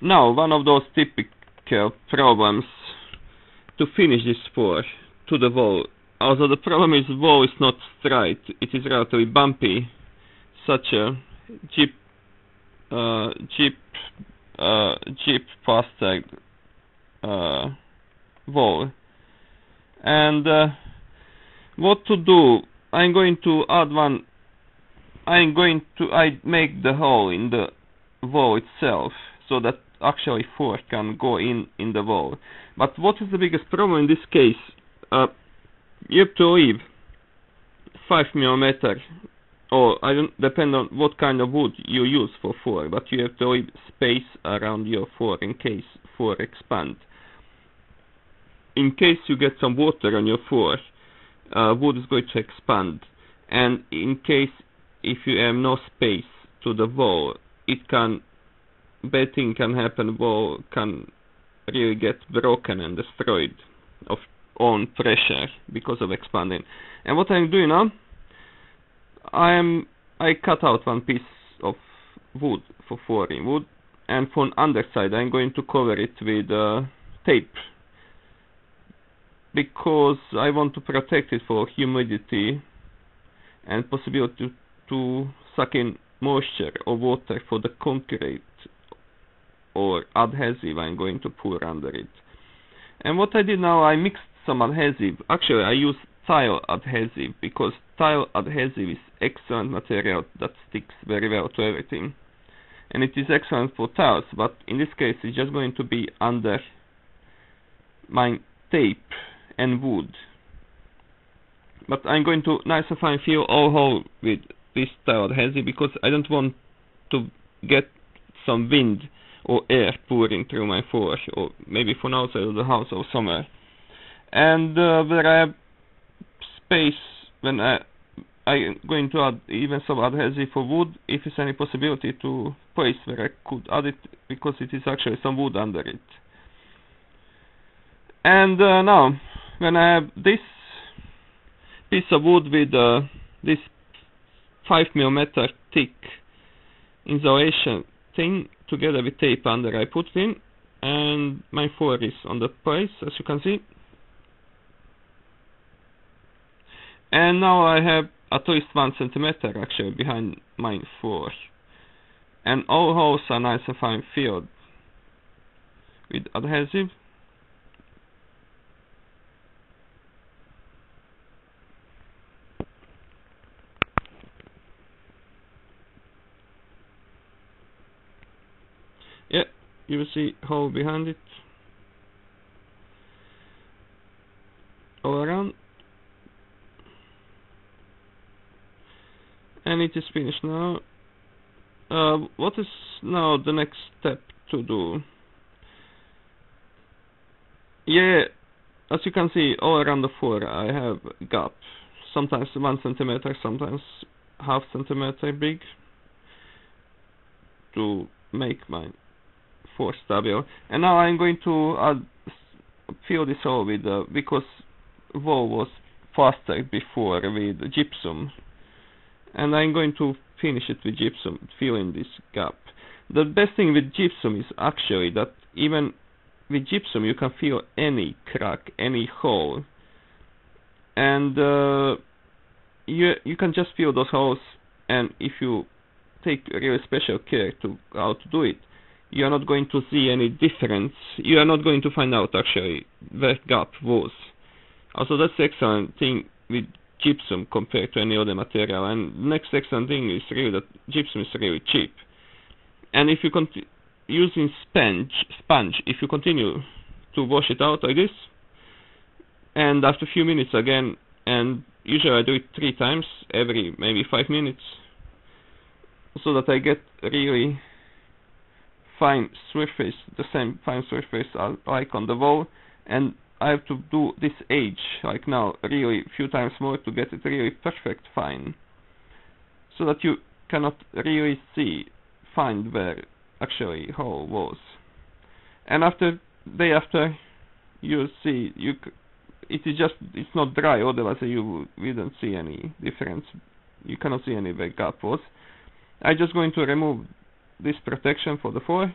Now, one of those typical problems to finish this floor to the wall. Although the problem is the wall is not straight, it is relatively bumpy, such a jeep plastered wall. And what to do? I'm going to add one. I make the hole in the wall itself so that actually floor can go in the wall. But what is the biggest problem in this case? You have to leave 5 mm, or I don't depend on what kind of wood you use for floor, but you have to leave space around your floor in case floor expand. In case you get some water on your floor, wood is going to expand, and in case if you have no space to the wall, bad thing can happen. Wall can really get broken and destroyed of own pressure because of expanding. And what I'm doing now, I cut out one piece of wood for flooring wood, and from underside I'm going to cover it with tape, because I want to protect it for humidity and possibility to suck in moisture or water for the concrete or adhesive I'm going to pour under it. And what I did now, I mixed some adhesive. Actually, I use tile adhesive, because tile adhesive is excellent material that sticks very well to everything. And it is excellent for tiles, but in this case it's just going to be under my tape and wood. But I'm going to nice and fine fill all hole with this tile adhesive, because I don't want to get some wind or air pouring through my floor, or maybe from outside of the house or somewhere. And where I have space, when I'm going to add even some adhesive for wood, if there's any possibility to place where I could add it, because it is actually some wood under it. And now, when I have this piece of wood with this 5 mm thick insulation thing together with tape under, I put it in, and my floor is on the place, as you can see. And now I have at least 1 cm actually behind my floor, and all holes are nice and fine filled with adhesive. Yeah, you will see hole behind it all around, and it is finished now. What is now the next step to do? Yeah, as you can see, all around the floor I have gap, sometimes 1 cm, sometimes ½ cm big, to make my floor stable. And now I'm going to fill this hole with because wall was plastered before with gypsum, and I'm going to finish it with gypsum, filling this gap. The best thing with gypsum is actually that even with gypsum you can fill any crack, any hole, and you can just fill those holes. And if you take really special care to how to do it, you are not going to see any difference. You are not going to find out actually where gap was. Also, that's the excellent thing with gypsum compared to any other material. And the next excellent thing is really that gypsum is really cheap. And if you using sponge, if you continue to wash it out like this, and after a few minutes again, and usually I do it 3 times every maybe 5 minutes, so that I get really fine surface, the same fine surface like on the wall. And I have to do this edge like now really a few times more to get it really perfect fine, so that you cannot really find where actually hole was. And after day after, you see it's not dry, otherwise you wouldn't see any difference. You cannot see any where gap was. I'm just going to remove this protection for the floor,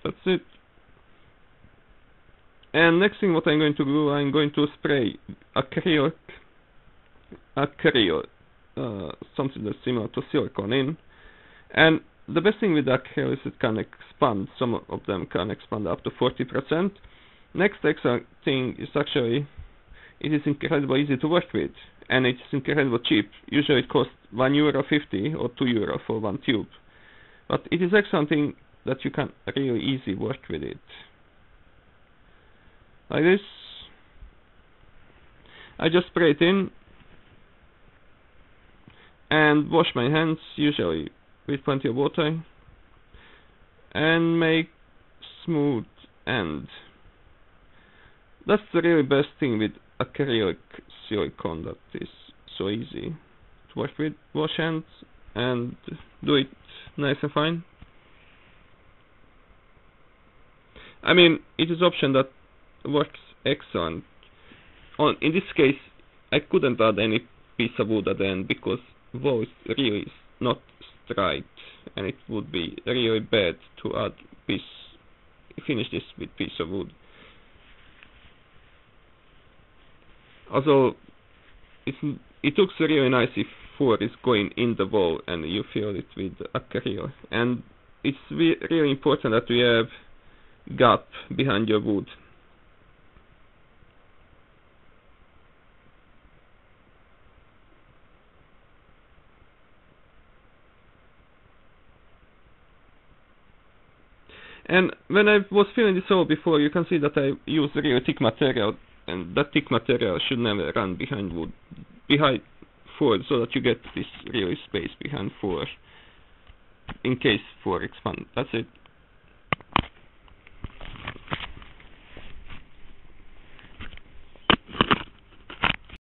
That's it. And next thing what I'm going to do, I'm going to spray acrylic, something that's similar to silicone in. And the best thing with acrylic is it can expand, some of them can expand up to 40%. Next excellent thing is actually, it is incredibly easy to work with, and it's incredibly cheap. Usually it costs €1.50 or €2 for one tube. But it is excellent thing that you can really easy work with it. Like this. I just spray it in and wash my hands, usually with plenty of water, and make smooth end. That's the really best thing with acrylic silicone, that is so easy to work with. Wash hands and do it nice and fine. I mean, it is option that works excellent. In this case, I couldn't add any piece of wood at the end because wall is really not straight, and it would be really bad to add finish this with piece of wood. Although it looks really nice if fur is going in the wall and you fill it with acrylic. And it's really important that we have gap behind your wood. And when I was filling this all before, you can see that I use really thick material, and that thick material should never run behind fur, so that you get this really space behind fur in case fur expands. That's it.